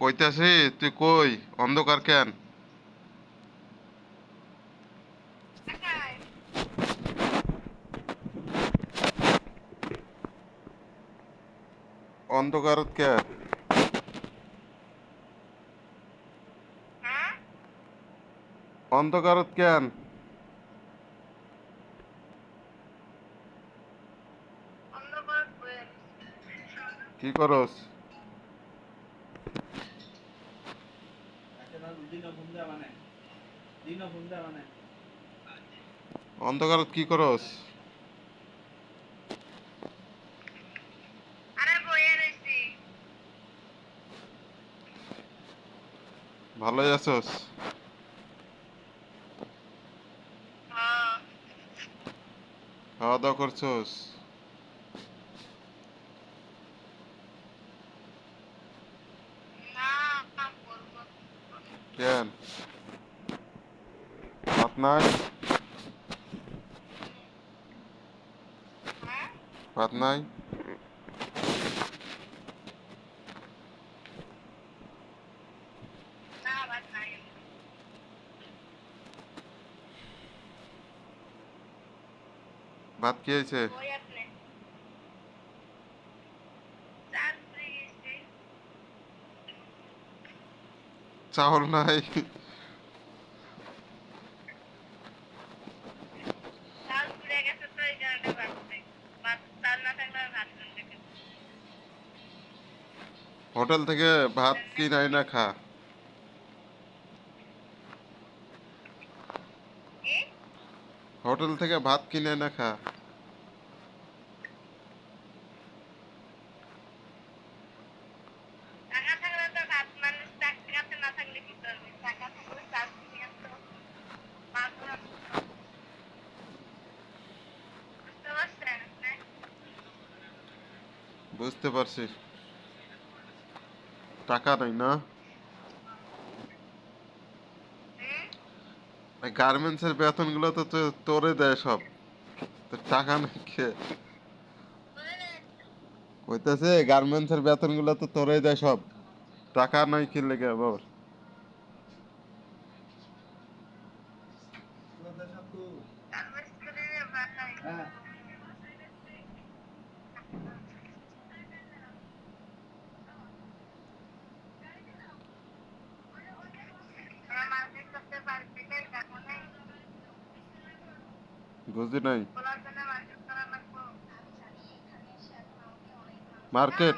কইতাছি তুই কই? অন্ধকার কেন? অন্ধকারত কে? অন্ধকারত কেন? কি করস? অন্ধকারত কি করস? ভালোই আছস? খাওয়া দাওয়া করছস? কেন? ভাত নাই? ভাত নাই? ভাত কি হয়েছে? চাউল নাই? হোটেল থেকে ভাত কিনাই না খা। হোটেল থেকে ভাত কিনে না খা। বুঝতে পারছি। টাকা নাই না? গার্মেন্টস এর বেতন গুলো তো তোরে দেয় সব। তো টাকা নাই কে? কইতাছে গার্মেন্টস এর বেতন গুলো তো তোরে দেয় সব। টাকা নাই কি লেগে বাবার? বুঝি নাই। মার্কেট